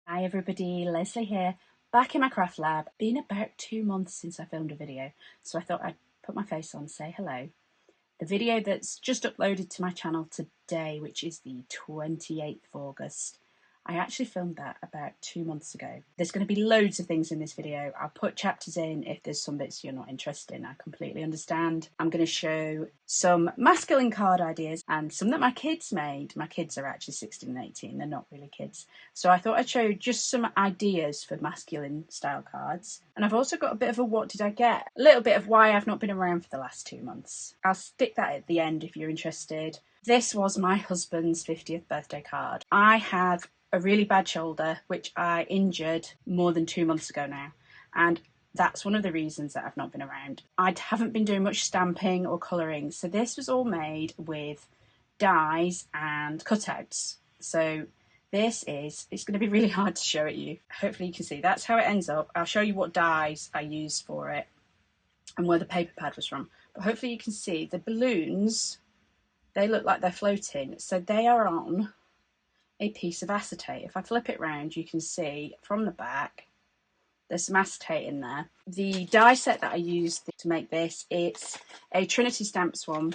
Hi everybody, Leslie here, back in my craft lab. Been about 2 months since I filmed a video, so I thought I'd put my face on, say hello. The video that's just uploaded to my channel today, which is the 28th of August, I actually filmed that about 2 months ago. There's going to be loads of things in this video. I'll put chapters in if there's some bits you're not interested in. I completely understand. I'm going to show some masculine card ideas and some that my kids made. My kids are actually 16 and 18. They're not really kids. So I thought I'd show just some ideas for masculine style cards. And I've also got a bit of a what did I get? A little bit of why I've not been around for the last 2 months. I'll stick that at the end if you're interested. This was my husband's 50th birthday card. I have a really bad shoulder, which I injured more than 2 months ago now. And that's one of the reasons that I've not been around. I haven't been doing much stamping or colouring. So this was all made with dies and cutouts. So it's going to be really hard to show it you. Hopefully you can see. That's how it ends up. I'll show you what dies I used for it and where the paper pad was from. But hopefully you can see the balloons, they look like they're floating. So they are on a piece of acetate. If I flip it round, you can see from the back there's some acetate in there. The die set that I used to make this, it's a Trinity stamps one.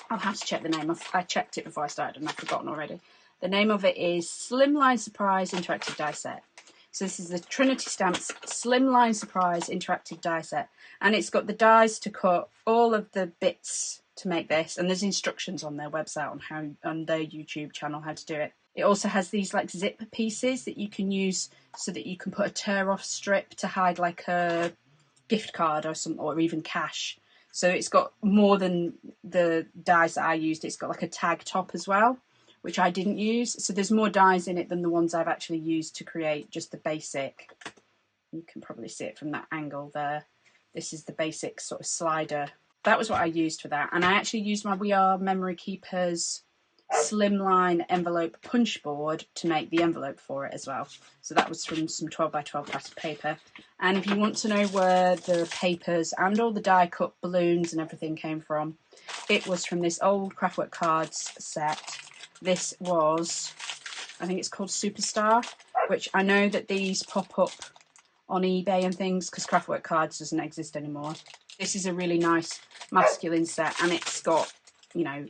I'll have to check the name. I checked it before I started and I've forgotten already. The name of it is Slimline Surprise Interactive Die Set. So this is the Trinity Stamps Slimline Surprise Interactive Die Set. And it's got the dies to cut all of the bits to make this. And there's instructions on their website on their YouTube channel how to do it. It also has these like zip pieces that you can use so that you can put a tear off strip to hide like a gift card or even cash. So it's got more than the dies that I used. It's got like a tag top as well, which I didn't use. So there's more dies in it than the ones I've actually used to create just the basic. You can probably see it from that angle there. This is the basic sort of slider. That was what I used for that. And I actually used my We Are Memory Keepers Slimline envelope punch board to make the envelope for it as well. So that was from some 12x12 plastic paper. And if you want to know where the papers and all the die cut balloons and everything came from, it was from this old Craftwork cards set. This was, I think it's called Superstar, which I know that these pop up on eBay and things because Craftwork cards doesn't exist anymore. This is a really nice masculine set, and it's got, you know,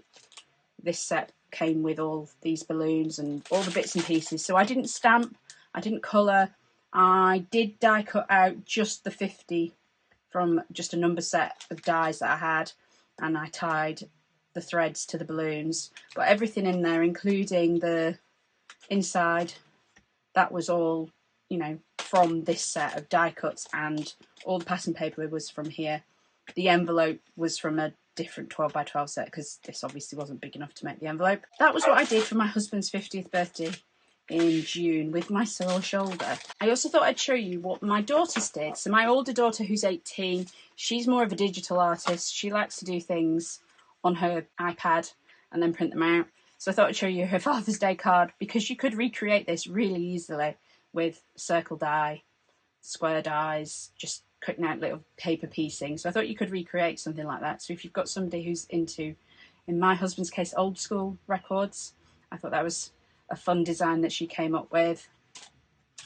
this set came with all these balloons and all the bits and pieces. So I didn't stamp, I didn't colour, I did die cut out just the 50 from just a number set of dies that I had, and I tied the threads to the balloons. But everything in there, including the inside, that was all, you know, from this set of die cuts, and all the passing paper was from here. The envelope was from a different 12x12 set because this obviously wasn't big enough to make the envelope. That was what I did for my husband's 50th birthday in June with my sore shoulder. I also thought I'd show you what my daughters did. So my older daughter, who's 18, she's more of a digital artist. She likes to do things on her iPad and then print them out. So I thought I'd show you her Father's Day card because you could recreate this really easily with circle die, square dies, just cutting out little paper piecing. So I thought you could recreate something like that. So if you've got somebody who's into, in my husband's case, old school records, I thought that was a fun design that she came up with.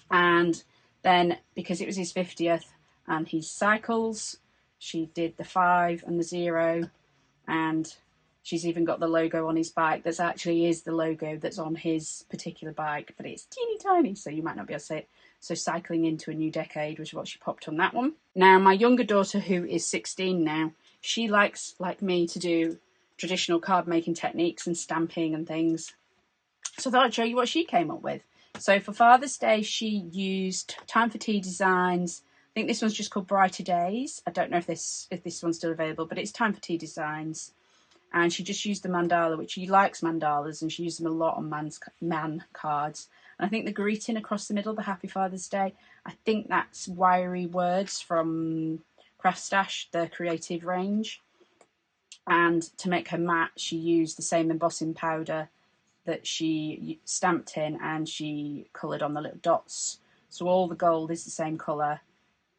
And then because it was his 50th and he cycles, she did the 5 and the 0, and she's even got the logo on his bike that actually is the logo that's on his particular bike, but it's teeny tiny, so you might not be able to see it. So cycling into a new decade was what she popped on that one. Now, my younger daughter, who is 16 now, she likes, like me, to do traditional card making techniques and stamping and things. So I thought I'd show you what she came up with. So for Father's Day, she used Time for Tea Designs. I think this one's just called Brighter Days. I don't know if this one's still available, but it's Time for Tea Designs. And she just used the mandala, which she likes mandalas, and she used them a lot on man cards. And I think the greeting across the middle, the Happy Father's Day, I think that's Wiry Words from Craft Stash, their creative range. And to make her mat, she used the same embossing powder that she stamped in, and she coloured on the little dots. So all the gold is the same colour,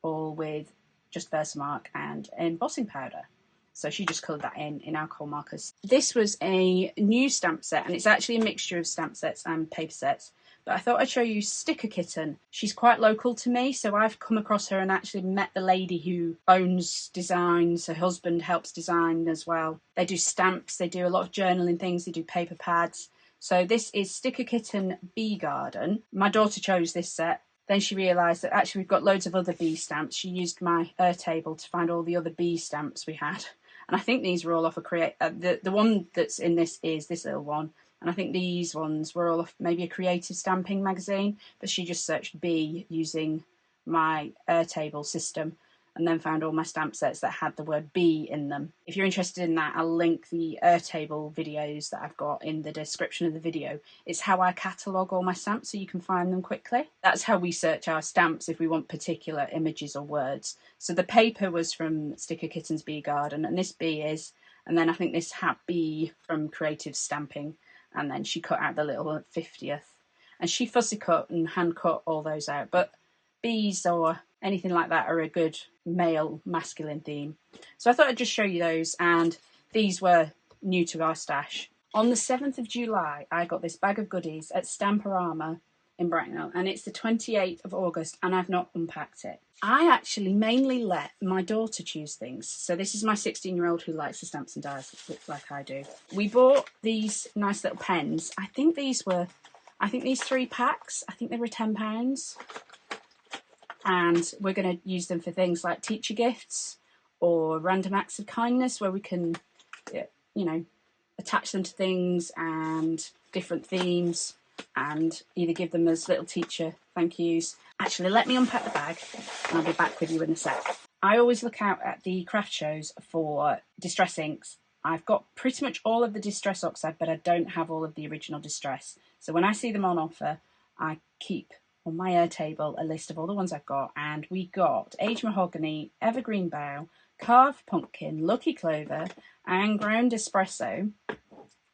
all with just Versamark and embossing powder. So she just coloured that in alcohol markers. This was a new stamp set, and it's actually a mixture of stamp sets and paper sets. But I thought I'd show you StickerKitten. She's quite local to me, so I've come across her and actually met the lady who owns designs. Her husband helps design as well. They do stamps, they do a lot of journaling things, they do paper pads. So this is StickerKitten Bee Garden. My daughter chose this set. Then she realised that actually we've got loads of other bee stamps. She used my Airtable to find all the other bee stamps we had. And I think these were all off a the one that's in this is this little one. And I think these ones were all off maybe a creative stamping magazine. But she just searched bee using my Airtable system and then found all my stamp sets that had the word bee in them. If you're interested in that, I'll link the Airtable videos that I've got in the description of the video. It's how I catalogue all my stamps so you can find them quickly. That's how we search our stamps if we want particular images or words. So the paper was from StickerKitten's Bee Garden, and this bee is, and then I think this hat bee from Creative Stamping, and then she cut out the little 50th. And she fussy cut and hand cut all those out, but bees or anything like that are a good male masculine theme. So I thought I'd just show you those, and these were new to our stash. On the 7th of July, I got this bag of goodies at Crafterama in Bracknell, and it's the 28th of August, and I've not unpacked it. I actually mainly let my daughter choose things. So this is my 16-year-old who likes the stamps and dies like I do. We bought these nice little pens. I think these 3 packs, I think they were £10. And we're going to use them for things like teacher gifts or random acts of kindness where we can, you know, attach them to things and different themes and either give them as little teacher thank yous. Actually, let me unpack the bag and I'll be back with you in a sec. I always look out at the craft shows for distress inks. I've got pretty much all of the Distress Oxide, but I don't have all of the original Distress. So when I see them on offer, I keep on my Airtable a list of all the ones I've got, and we got Age Mahogany, Evergreen Bough, Carved Pumpkin, Lucky Clover, and Ground Espresso.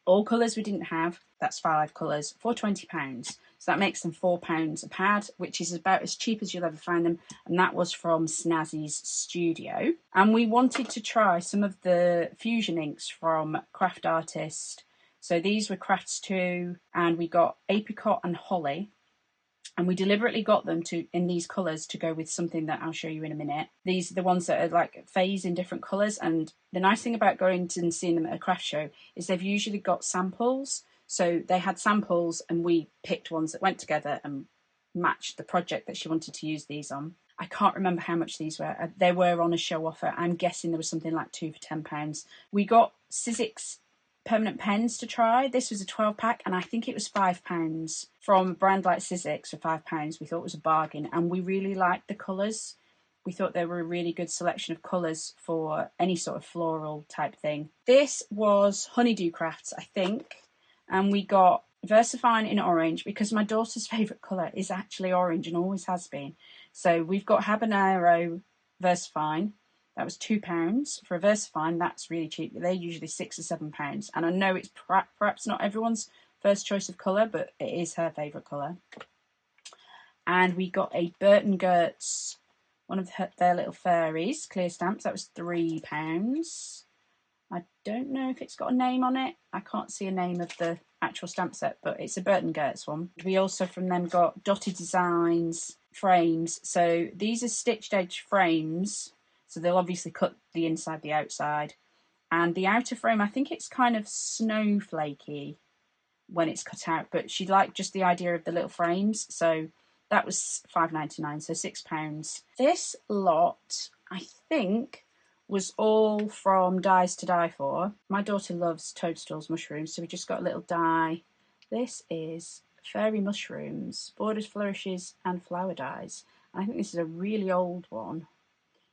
All colours we didn't have, that's 5 colours, for £20. So that makes them £4 a pad, which is about as cheap as you'll ever find them, and that was from Snazzy's Studio. And we wanted to try some of the fusion inks from Craft Artist. So these were Crafts 2, and we got Apricot and Holly. And we deliberately got them in these colours to go with something that I'll show you in a minute. These are the ones that are like phase in different colours. And the nice thing about going to and seeing them at a craft show is they've usually got samples. So they had samples and we picked ones that went together and matched the project that she wanted to use these on. I can't remember how much these were. They were on a show offer. I'm guessing there was something like 2 for £10. We got Sizzix permanent pens to try. This was a 12-pack and I think it was £5 from a brand like Sizzix for £5. We thought it was a bargain and we really liked the colours. We thought they were a really good selection of colours for any sort of floral type thing. This was Honeydew Crafts, I think, and we got Versafine in orange because my daughter's favourite colour is actually orange and always has been. So we've got Habanero Versafine. That was £2 for a Versafine. That's really cheap. They're usually £6 or £7. And I know it's perhaps not everyone's first choice of colour, but it is her favourite colour. And we got a Burton Gertz, one of their little fairies, clear stamps. That was £3. I don't know if it's got a name on it. I can't see a name of the actual stamp set, but it's a Burton Gertz one. We also from them got Dotted Designs frames. So these are stitched edge frames. So they'll obviously cut the inside, the outside. And the outer frame, I think it's kind of snowflakey when it's cut out. But she liked just the idea of the little frames. So that was £5.99, so £6. This lot, I think, was all from Dies to Die For. My daughter loves toadstools, mushrooms, so we just got a little die. This is Fairy Mushrooms, Borders, Flourishes and Flower Dies. I think this is a really old one.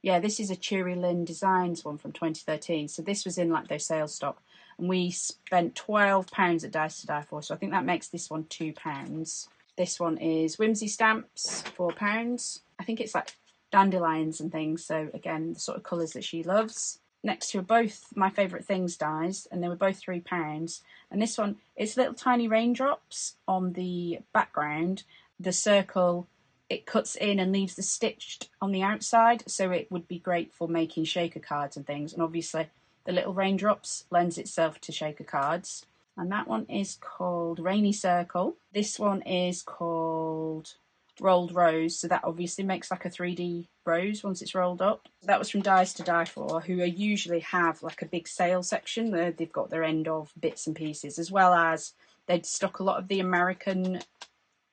Yeah, this is a Cheery Lynn Designs one from 2013. So this was in like their sales stock. And we spent £12 at Dice to Die For. So I think that makes this one £2. This one is Whimsy Stamps, £4. I think it's like dandelions and things. So again, the sort of colours that she loves. Next to are both my favourite things dies. And they were both £3. And this one, it's little tiny raindrops on the background. The circle, it cuts in and leaves the stitched on the outside, so it would be great for making shaker cards and things. And obviously the little raindrops lends itself to shaker cards. And that one is called Rainy Circle. This one is called Rolled Rose, so that obviously makes like a 3D rose once it's rolled up. That was from Dies to Die For, who usually have like a big sale section where they've got their end of bits and pieces, as well as they'd stock a lot of the American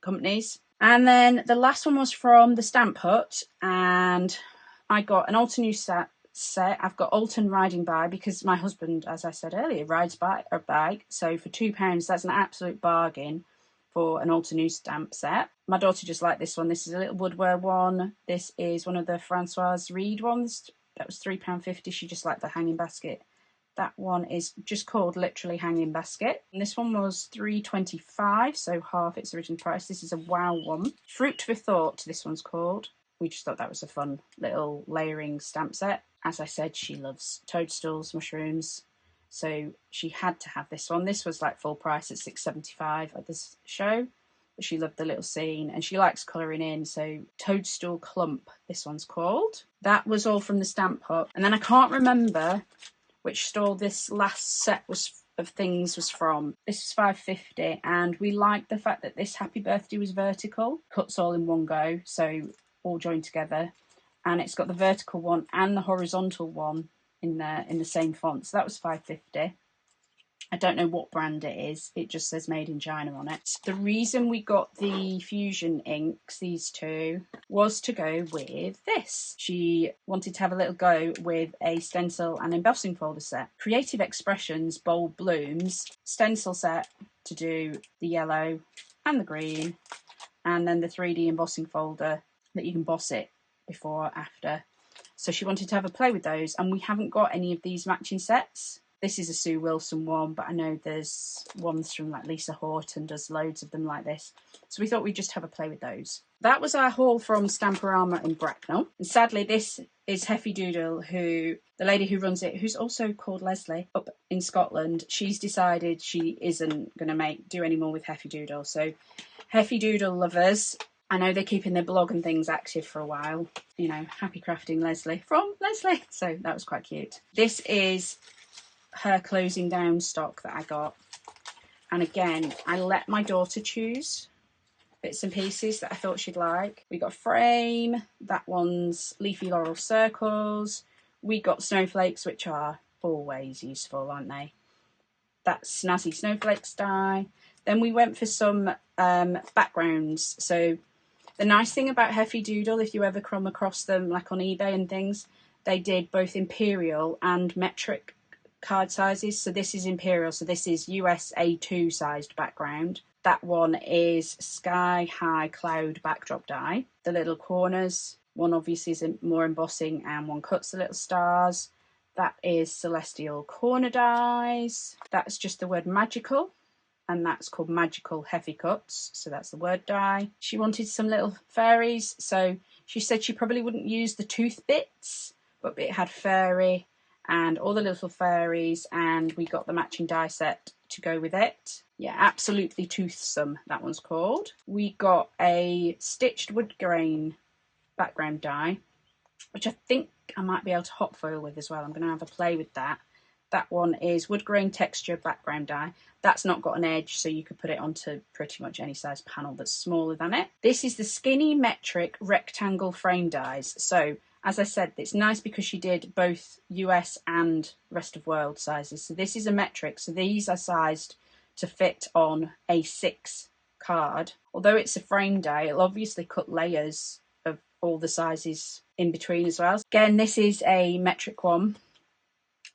companies. And then the last one was from the Stamp Hut, and I got an Alton set. I've got Alton riding by because my husband, as I said earlier, rides a bike. So for £2, that's an absolute bargain for an Alton stamp set. My daughter just liked this one. This is a little woodware one. This is one of the Francoise Reed ones. That was £3.50. She just liked the hanging basket. That one is just called literally hanging basket. And this one was £3.25, so half its original price. This is a wow one. Fruit for Thought, this one's called. We just thought that was a fun little layering stamp set. As I said, she loves toadstools, mushrooms, so she had to have this one. This was like full price at £6.75 at this show. But she loved the little scene and she likes colouring in, so Toadstool Clump, this one's called. That was all from the Stamp Hut. And then I can't remember which store this last set of things was from. This was £5.50, and we liked the fact that this Happy Birthday was vertical, cuts all in one go, so all joined together, and it's got the vertical one and the horizontal one in the same font. So that was £5.50. I don't know what brand it is. It just says made in China on it. The reason we got the Fusion inks, these two, was to go with this. She wanted to have a little go with a stencil and embossing folder set. Creative Expressions Bold Blooms stencil set to do the yellow and the green, and then the 3D embossing folder that you can boss it before or after. So she wanted to have a play with those, and we haven't got any of these matching sets. This is a Sue Wilson one, but I know there's ones from like Lisa Horton does loads of them like this. So we thought we'd just have a play with those. That was our haul from Stamperama in Bracknell. And sadly, this is Heffy Doodle, who, the lady who runs it, who's also called Leslie, up in Scotland, she's decided she isn't going to do any more with Heffy Doodle. So Heffy Doodle lovers, I know they're keeping their blog and things active for a while. You know, happy crafting Leslie from Leslie. So that was quite cute. This is her closing down stock that I got, and again I let my daughter choose bits and pieces that I thought she'd like. We got a frame, that one's Leafy Laurel Circles. We got snowflakes, which are always useful, aren't they? That's Snazzy Snowflakes die. Then we went for some backgrounds. So the nice thing about Heffy Doodle, if you ever come across them like on eBay and things, they did both imperial and metric card sizes. So this is imperial, so this is US A2 sized background. That one is Sky High Cloud backdrop die. The little corners, one obviously is more embossing and one cuts the little stars. That is Celestial Corner dies. That's just the word magical, and that's called Magical Heffy Cuts, so that's the word die. She wanted some little fairies, so she said she probably wouldn't use the tooth bits, but it had fairy and all the little fairies, and we got the matching die set to go with it. Yeah, Absolutely Toothsome, that one's called. We got a stitched wood grain background die, which I think I might be able to hot foil with as well. I'm going to have a play with that. That one is wood grain texture background die. That's not got an edge, so you could put it onto pretty much any size panel that's smaller than it. This is the Skinny Metric Rectangle Frame dies. So as I said, it's nice because she did both US and rest of world sizes. So this is a metric, so these are sized to fit on A6 card. Although it's a frame die, it'll obviously cut layers of all the sizes in between as well. Again, this is a metric one.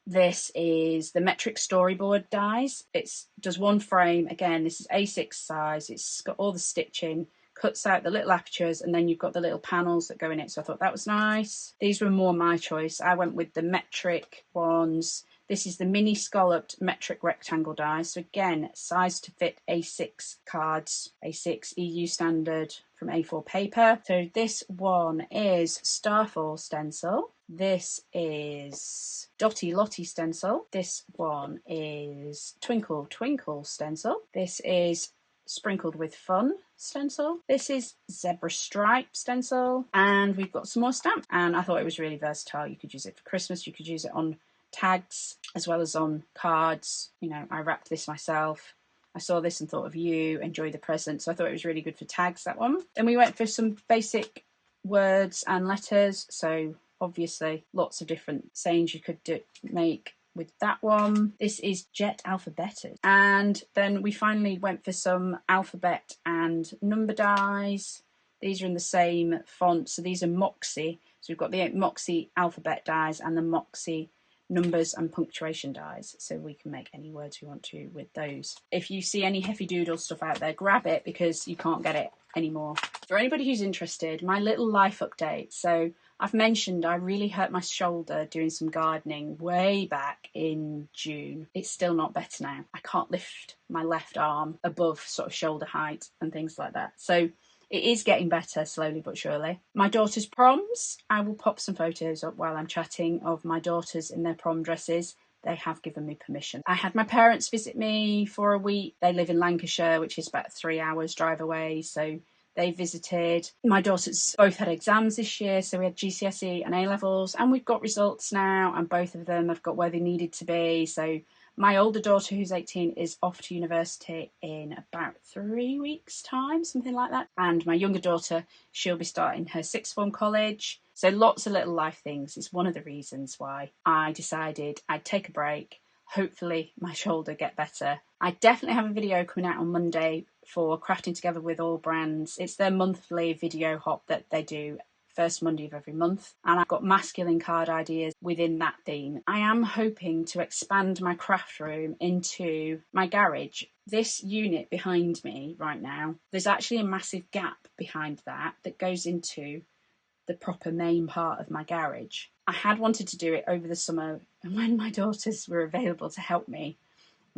This is the metric storyboard dies. It does one frame. Again, this is A6 size. It's got all the stitching, cuts out the little apertures, and then you've got the little panels that go in it. So I thought that was nice. These were more my choice. I went with the metric ones. This is the mini scalloped metric rectangle die. So again, size to fit A6 cards, A6 EU standard from A4 paper. So this one is Starfall stencil. This is Dotty Lottie stencil. This one is Twinkle Twinkle stencil. This is Sprinkled with Fun stencil. This is Zebra Stripe stencil. And we've got some more stamps. And I thought it was really versatile. You could use it for Christmas. You could use it on tags as well as on cards. You know, I wrapped this myself. I saw this and thought of you, enjoy the present. So I thought it was really good for tags, that one. Then we went for some basic words and letters. So obviously lots of different sayings you could make with that one. This is Jet Alphabeted. And then we finally went for some alphabet and number dies. These are in the same font. So these are Moxie. So we've got the Moxie alphabet dies and the Moxie numbers and punctuation dies, so we can make any words we want to with those. If you see any Heffy Doodle stuff out there, grab it because you can't get it anymore. For anybody who's interested, my little life update. So I've mentioned I really hurt my shoulder doing some gardening way back in June. It's still not better now. I can't lift my left arm above sort of shoulder height and things like that. So it is getting better slowly but surely. My daughter's proms, I will pop some photos up while I'm chatting of my daughters in their prom dresses. They have given me permission. I had my parents visit me for a week. They live in Lancashire, which is about 3 hours drive away. So they visited. My daughters both had exams this year. So we had GCSE and A-levels, and we've got results now. And both of them have got where they needed to be. So my older daughter, who's 18, is off to university in about 3 weeks' time, something like that. And my younger daughter, she'll be starting her sixth form college. So lots of little life things. It's one of the reasons why I decided I'd take a break. Hopefully my shoulder get better. I definitely have a video coming out on Monday for Crafting Together with All Brands. It's their monthly video hop that they do first Monday of every month, and I've got masculine card ideas within that theme. I am hoping to expand my craft room into my garage. This unit behind me right now, there's actually a massive gap behind that goes into the proper main part of my garage. I had wanted to do it over the summer, and when my daughters were available to help me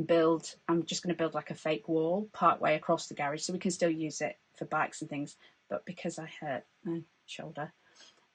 build, I'm just going to build like a fake wall part way across the garage so we can still use it for bikes and things. But because I hurt my shoulder,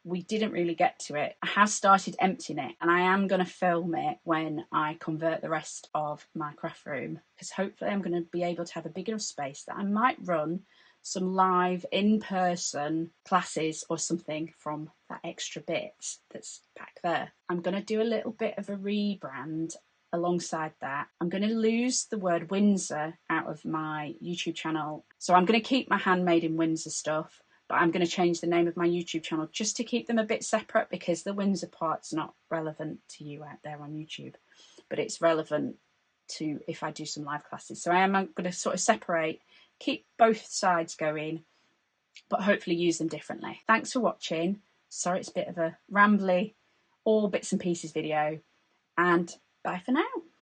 we didn't really get to it. I have started emptying it, and I am going to film it when I convert the rest of my craft room, because hopefully I'm going to be able to have a big enough space that I might run some live in-person classes or something from that extra bit that's back there. I'm going to do a little bit of a rebrand alongside that. I'm going to lose the word Windsor out of my YouTube channel. So I'm going to keep my handmade in Windsor stuff, but I'm going to change the name of my YouTube channel just to keep them a bit separate, because the Windsor part's not relevant to you out there on YouTube, but it's relevant to if I do some live classes. So I am going to sort of separate, keep both sides going, but hopefully use them differently. Thanks for watching. Sorry it's a bit of a rambly, all bits and pieces video, and bye for now.